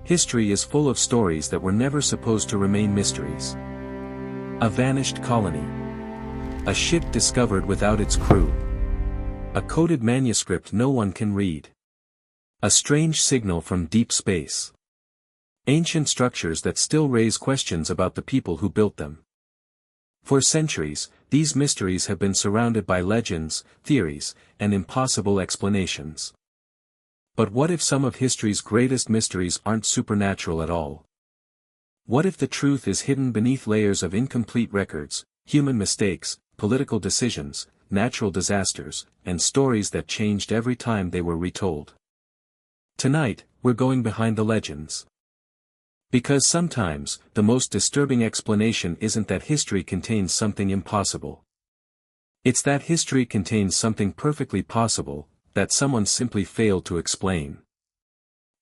History is full of stories that were never supposed to remain mysteries. A vanished colony. A ship discovered without its crew. A coded manuscript no one can read. A strange signal from deep space. Ancient structures that still raise questions about the people who built them. For centuries, these mysteries have been surrounded by legends, theories, and impossible explanations. But what if some of history's greatest mysteries aren't supernatural at all? What if the truth is hidden beneath layers of incomplete records, human mistakes, political decisions, natural disasters, and stories that changed every time they were retold? Tonight, we're going behind the legends. Because sometimes, the most disturbing explanation isn't that history contains something impossible. It's that history contains something perfectly possible, that someone simply failed to explain.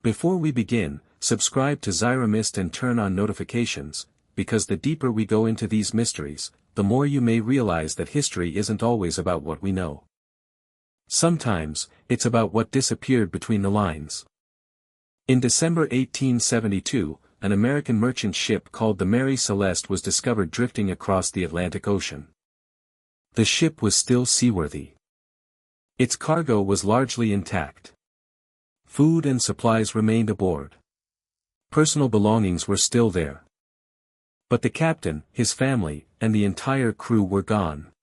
Before we begin, subscribe to Zyramist and turn on notifications, because the deeper we go into these mysteries, the more you may realize that history isn't always about what we know. Sometimes, it's about what disappeared between the lines. In December 1872, an American merchant ship called the Mary Celeste was discovered drifting across the Atlantic Ocean. The ship was still seaworthy. Its cargo was largely intact. Food and supplies remained aboard. Personal belongings were still there. But the captain, his family, and the entire crew were gone.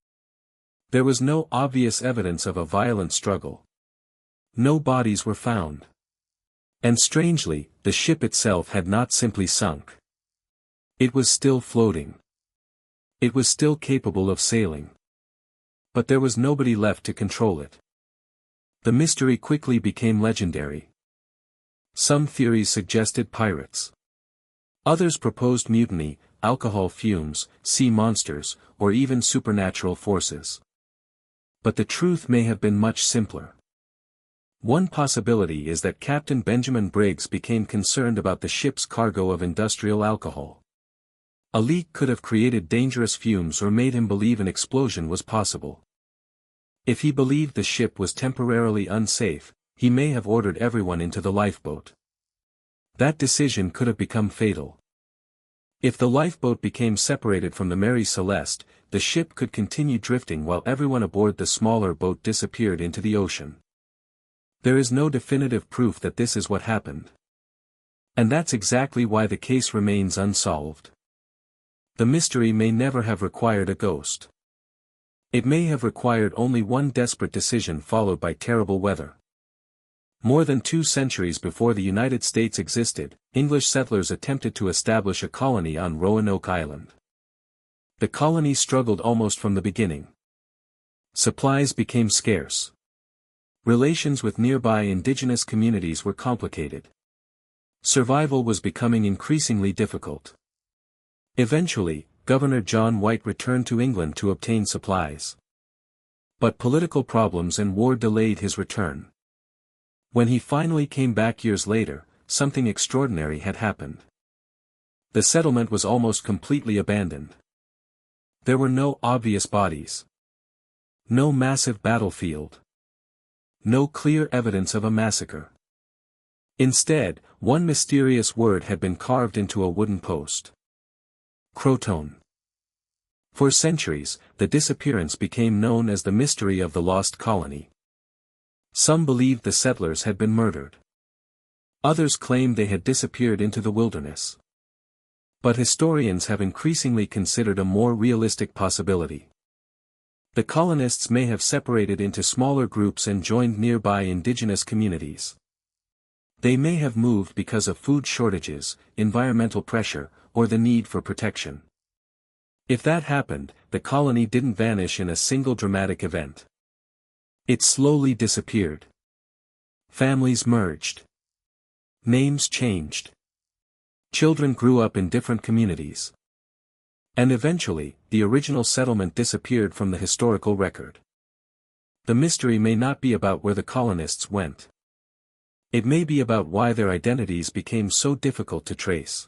There was no obvious evidence of a violent struggle. No bodies were found. And strangely, the ship itself had not simply sunk. It was still floating. It was still capable of sailing. But there was nobody left to control it. The mystery quickly became legendary. Some theories suggested pirates. Others proposed mutiny, alcohol fumes, sea monsters, or even supernatural forces. But the truth may have been much simpler. One possibility is that Captain Benjamin Briggs became concerned about the ship's cargo of industrial alcohol. A leak could have created dangerous fumes or made him believe an explosion was possible. If he believed the ship was temporarily unsafe, he may have ordered everyone into the lifeboat. That decision could have become fatal. If the lifeboat became separated from the Mary Celeste, the ship could continue drifting while everyone aboard the smaller boat disappeared into the ocean. There is no definitive proof that this is what happened. And that's exactly why the case remains unsolved. The mystery may never have required a ghost. It may have required only one desperate decision followed by terrible weather. More than 2 centuries before the United States existed, English settlers attempted to establish a colony on Roanoke Island. The colony struggled almost from the beginning. Supplies became scarce. Relations with nearby indigenous communities were complicated. Survival was becoming increasingly difficult. Eventually, Governor John White returned to England to obtain supplies. But political problems and war delayed his return. When he finally came back years later, something extraordinary had happened. The settlement was almost completely abandoned. There were no obvious bodies. No massive battlefield. No clear evidence of a massacre. Instead, one mysterious word had been carved into a wooden post. Croton. For centuries, the disappearance became known as the mystery of the lost colony. Some believed the settlers had been murdered. Others claimed they had disappeared into the wilderness. But historians have increasingly considered a more realistic possibility. The colonists may have separated into smaller groups and joined nearby indigenous communities. They may have moved because of food shortages, environmental pressure, or the need for protection. If that happened, the colony didn't vanish in a single dramatic event. It slowly disappeared. Families merged. Names changed. Children grew up in different communities. And eventually, the original settlement disappeared from the historical record. The mystery may not be about where the colonists went. It may be about why their identities became so difficult to trace.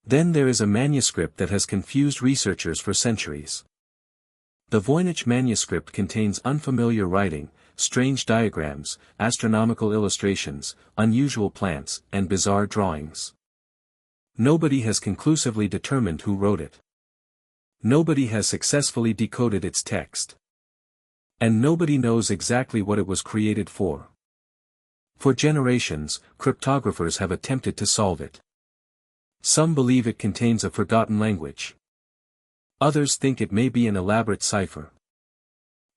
Then there is a manuscript that has confused researchers for centuries. The Voynich manuscript contains unfamiliar writing, strange diagrams, astronomical illustrations, unusual plants, and bizarre drawings. Nobody has conclusively determined who wrote it. Nobody has successfully decoded its text. And nobody knows exactly what it was created for. For generations, cryptographers have attempted to solve it. Some believe it contains a forgotten language. Others think it may be an elaborate cipher.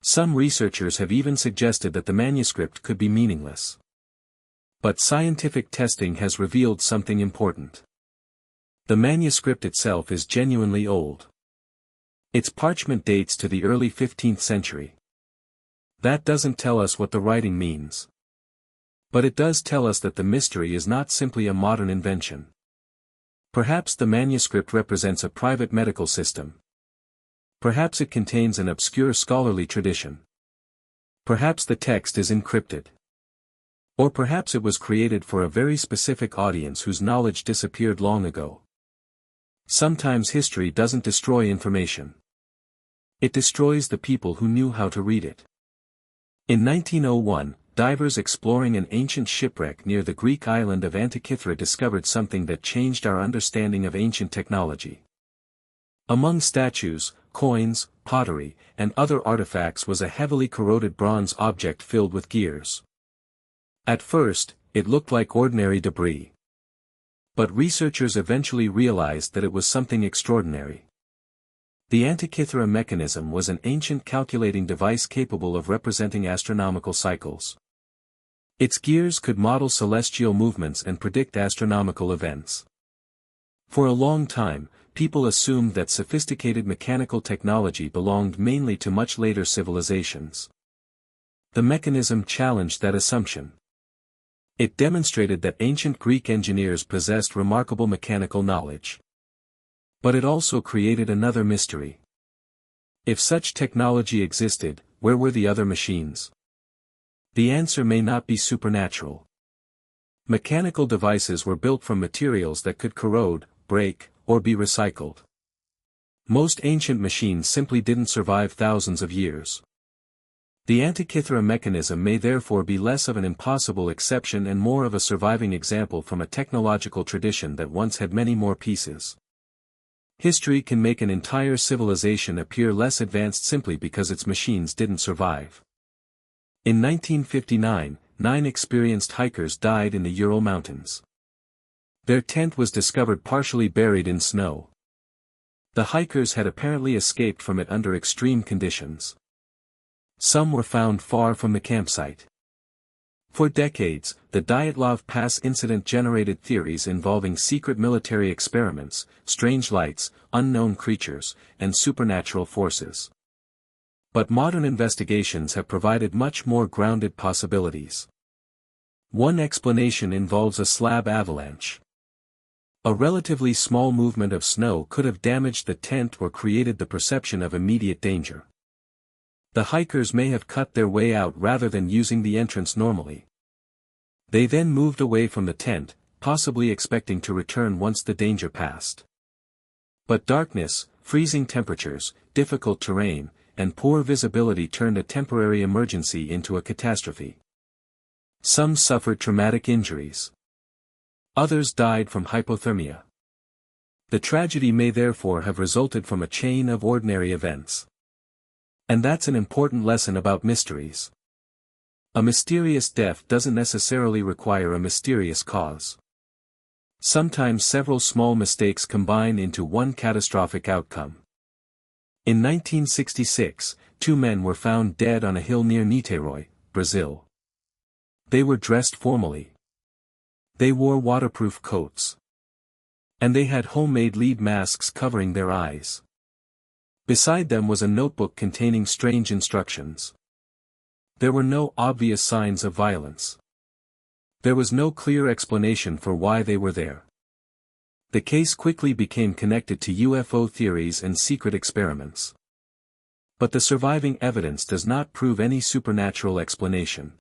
Some researchers have even suggested that the manuscript could be meaningless. But scientific testing has revealed something important. The manuscript itself is genuinely old. Its parchment dates to the early 15th century. That doesn't tell us what the writing means. But it does tell us that the mystery is not simply a modern invention. Perhaps the manuscript represents a private medical system. Perhaps it contains an obscure scholarly tradition. Perhaps the text is encrypted. Or perhaps it was created for a very specific audience whose knowledge disappeared long ago. Sometimes history doesn't destroy information. It destroys the people who knew how to read it. In 1901, divers exploring an ancient shipwreck near the Greek island of Antikythera discovered something that changed our understanding of ancient technology. Among statues, coins, pottery, and other artifacts was a heavily corroded bronze object filled with gears. At first, it looked like ordinary debris. But researchers eventually realized that it was something extraordinary. The Antikythera mechanism was an ancient calculating device capable of representing astronomical cycles. Its gears could model celestial movements and predict astronomical events. For a long time, people assumed that sophisticated mechanical technology belonged mainly to much later civilizations. The mechanism challenged that assumption. It demonstrated that ancient Greek engineers possessed remarkable mechanical knowledge. But it also created another mystery. If such technology existed, where were the other machines? The answer may not be supernatural. Mechanical devices were built from materials that could corrode, break, or be recycled. Most ancient machines simply didn't survive thousands of years. The Antikythera mechanism may therefore be less of an impossible exception and more of a surviving example from a technological tradition that once had many more pieces. History can make an entire civilization appear less advanced simply because its machines didn't survive. In 1959, 9 experienced hikers died in the Ural Mountains. Their tent was discovered partially buried in snow. The hikers had apparently escaped from it under extreme conditions. Some were found far from the campsite. For decades, the Dyatlov Pass incident generated theories involving secret military experiments, strange lights, unknown creatures, and supernatural forces. But modern investigations have provided much more grounded possibilities. One explanation involves a slab avalanche. A relatively small movement of snow could have damaged the tent or created the perception of immediate danger. The hikers may have cut their way out rather than using the entrance normally. They then moved away from the tent, possibly expecting to return once the danger passed. But darkness, freezing temperatures, difficult terrain, and poor visibility turned a temporary emergency into a catastrophe. Some suffered traumatic injuries. Others died from hypothermia. The tragedy may therefore have resulted from a chain of ordinary events. And that's an important lesson about mysteries. A mysterious death doesn't necessarily require a mysterious cause. Sometimes several small mistakes combine into one catastrophic outcome. In 1966, 2 men were found dead on a hill near Niterói, Brazil. They were dressed formally. They wore waterproof coats. And they had homemade lead masks covering their eyes. Beside them was a notebook containing strange instructions. There were no obvious signs of violence. There was no clear explanation for why they were there. The case quickly became connected to UFO theories and secret experiments. But the surviving evidence does not prove any supernatural explanation.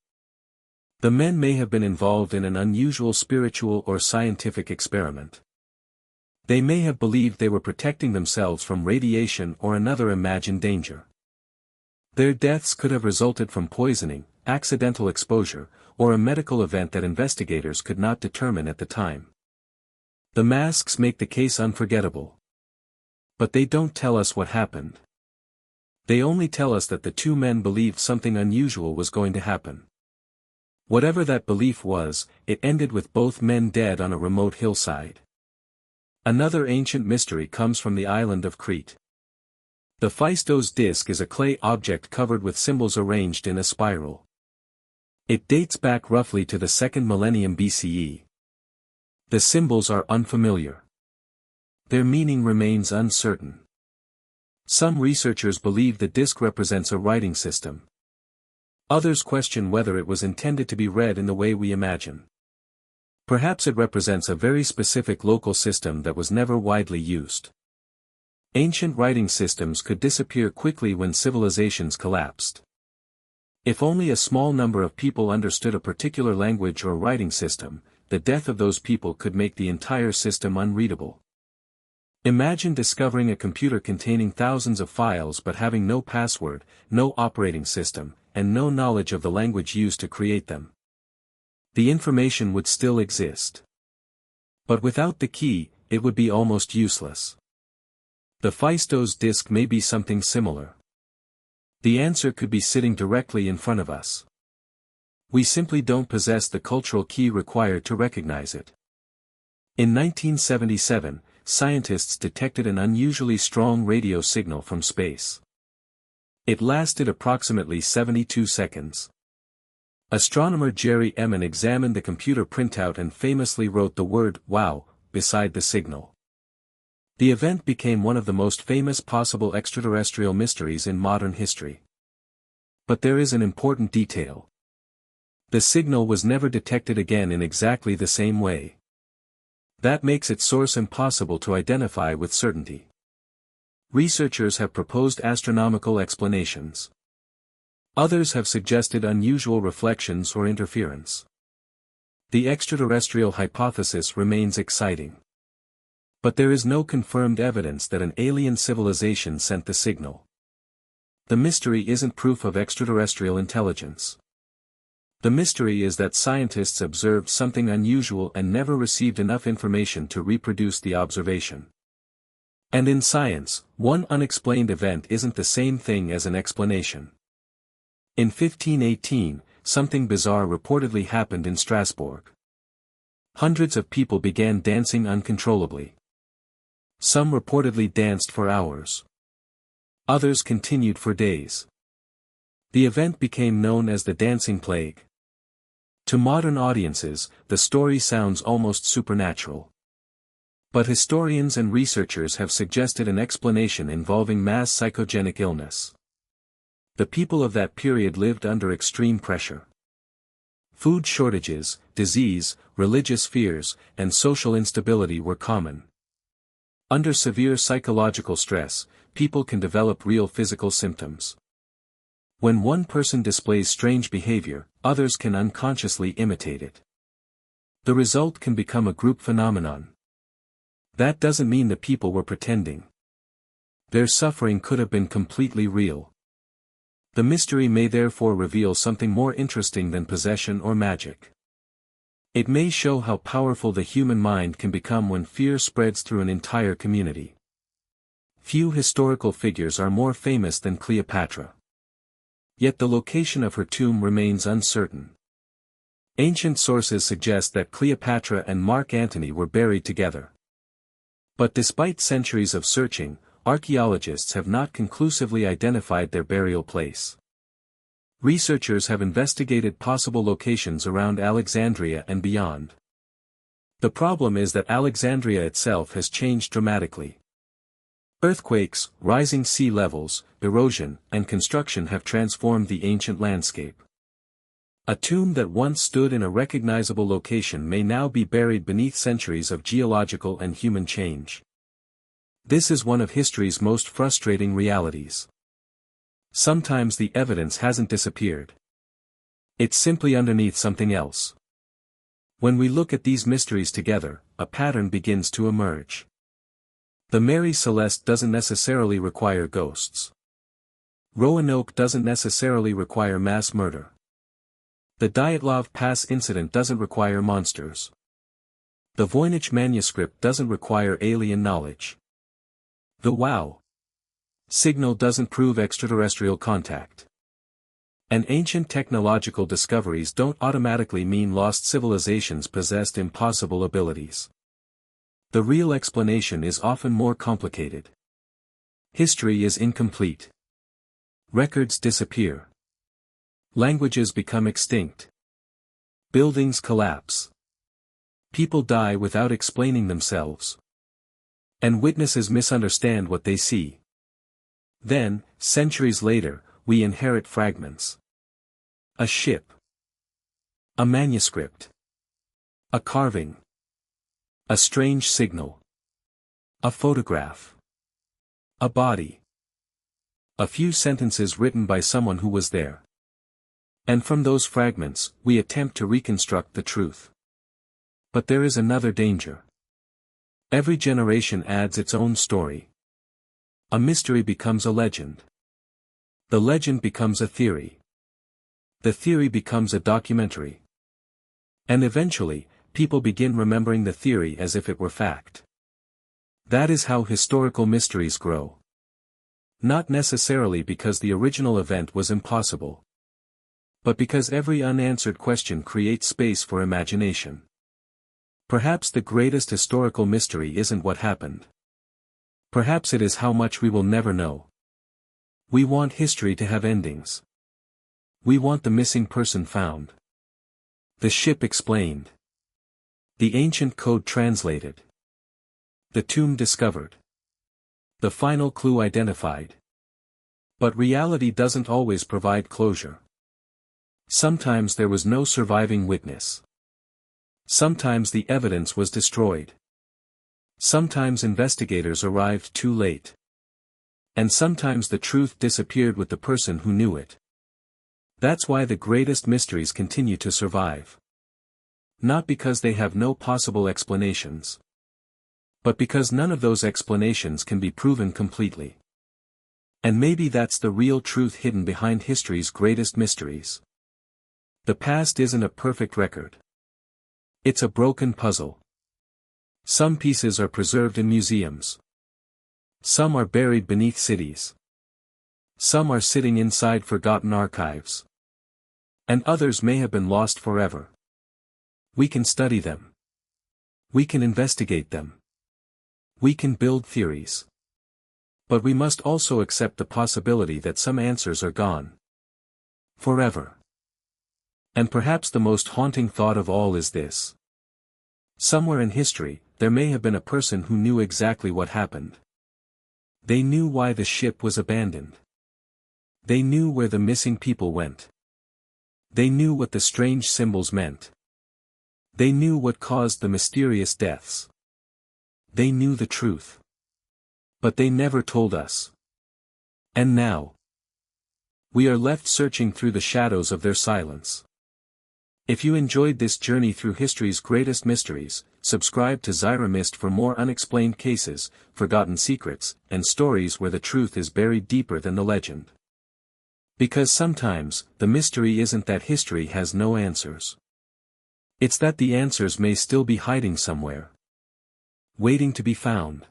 The men may have been involved in an unusual spiritual or scientific experiment. They may have believed they were protecting themselves from radiation or another imagined danger. Their deaths could have resulted from poisoning, accidental exposure, or a medical event that investigators could not determine at the time. The masks make the case unforgettable. But they don't tell us what happened. They only tell us that the two men believed something unusual was going to happen. Whatever that belief was, it ended with both men dead on a remote hillside. Another ancient mystery comes from the island of Crete. The Phaistos disk is a clay object covered with symbols arranged in a spiral. It dates back roughly to the 2nd millennium BCE. The symbols are unfamiliar. Their meaning remains uncertain. Some researchers believe the disk represents a writing system. Others question whether it was intended to be read in the way we imagine. Perhaps it represents a very specific local system that was never widely used. Ancient writing systems could disappear quickly when civilizations collapsed. If only a small number of people understood a particular language or writing system, the death of those people could make the entire system unreadable. Imagine discovering a computer containing thousands of files but having no password, no operating system, and no knowledge of the language used to create them. The information would still exist. But without the key, it would be almost useless. The Phaistos disk may be something similar. The answer could be sitting directly in front of us. We simply don't possess the cultural key required to recognize it. In 1977, scientists detected an unusually strong radio signal from space. It lasted approximately 72 seconds. Astronomer Jerry Eman examined the computer printout and famously wrote the word "wow" beside the signal. The event became one of the most famous possible extraterrestrial mysteries in modern history. But there is an important detail. The signal was never detected again in exactly the same way. That makes its source impossible to identify with certainty. Researchers have proposed astronomical explanations. Others have suggested unusual reflections or interference. The extraterrestrial hypothesis remains exciting. But there is no confirmed evidence that an alien civilization sent the signal. The mystery isn't proof of extraterrestrial intelligence. The mystery is that scientists observed something unusual and never received enough information to reproduce the observation. And in science, one unexplained event isn't the same thing as an explanation. In 1518, something bizarre reportedly happened in Strasbourg. Hundreds of people began dancing uncontrollably. Some reportedly danced for hours. Others continued for days. The event became known as the Dancing Plague. To modern audiences, the story sounds almost supernatural. But historians and researchers have suggested an explanation involving mass psychogenic illness. The people of that period lived under extreme pressure. Food shortages, disease, religious fears, and social instability were common. Under severe psychological stress, people can develop real physical symptoms. When one person displays strange behavior, others can unconsciously imitate it. The result can become a group phenomenon. That doesn't mean the people were pretending. Their suffering could have been completely real. The mystery may therefore reveal something more interesting than possession or magic. It may show how powerful the human mind can become when fear spreads through an entire community. Few historical figures are more famous than Cleopatra. Yet the location of her tomb remains uncertain. Ancient sources suggest that Cleopatra and Mark Antony were buried together. But despite centuries of searching, archaeologists have not conclusively identified their burial place. Researchers have investigated possible locations around Alexandria and beyond. The problem is that Alexandria itself has changed dramatically. Earthquakes, rising sea levels, erosion, and construction have transformed the ancient landscape. A tomb that once stood in a recognizable location may now be buried beneath centuries of geological and human change. This is one of history's most frustrating realities. Sometimes the evidence hasn't disappeared. It's simply underneath something else. When we look at these mysteries together, a pattern begins to emerge. The Mary Celeste doesn't necessarily require ghosts. Roanoke doesn't necessarily require mass murder. The Dyatlov Pass incident doesn't require monsters. The Voynich manuscript doesn't require alien knowledge. The wow signal doesn't prove extraterrestrial contact. And ancient technological discoveries don't automatically mean lost civilizations possessed impossible abilities. The real explanation is often more complicated. History is incomplete. Records disappear. Languages become extinct. Buildings collapse. People die without explaining themselves. And witnesses misunderstand what they see. Then, centuries later, we inherit fragments. A ship. A manuscript. A carving. A strange signal. A photograph. A body. A few sentences written by someone who was there. And from those fragments, we attempt to reconstruct the truth. But there is another danger. Every generation adds its own story. A mystery becomes a legend. The legend becomes a theory. The theory becomes a documentary. And eventually, people begin remembering the theory as if it were fact. That is how historical mysteries grow. Not necessarily because the original event was impossible. But because every unanswered question creates space for imagination. Perhaps the greatest historical mystery isn't what happened. Perhaps it is how much we will never know. We want history to have endings. We want the missing person found. The ship explained. The ancient code translated. The tomb discovered. The final clue identified. But reality doesn't always provide closure. Sometimes there was no surviving witness. Sometimes the evidence was destroyed. Sometimes investigators arrived too late. And sometimes the truth disappeared with the person who knew it. That's why the greatest mysteries continue to survive. Not because they have no possible explanations. But because none of those explanations can be proven completely. And maybe that's the real truth hidden behind history's greatest mysteries. The past isn't a perfect record. It's a broken puzzle. Some pieces are preserved in museums. Some are buried beneath cities. Some are sitting inside forgotten archives. And others may have been lost forever. We can study them. We can investigate them. We can build theories. But we must also accept the possibility that some answers are gone. Forever. And perhaps the most haunting thought of all is this. Somewhere in history, there may have been a person who knew exactly what happened. They knew why the ship was abandoned. They knew where the missing people went. They knew what the strange symbols meant. They knew what caused the mysterious deaths. They knew the truth. But they never told us. And now, we are left searching through the shadows of their silence. If you enjoyed this journey through history's greatest mysteries, subscribe to Zyra Mist for more unexplained cases, forgotten secrets, and stories where the truth is buried deeper than the legend. Because sometimes, the mystery isn't that history has no answers. It's that the answers may still be hiding somewhere. Waiting to be found.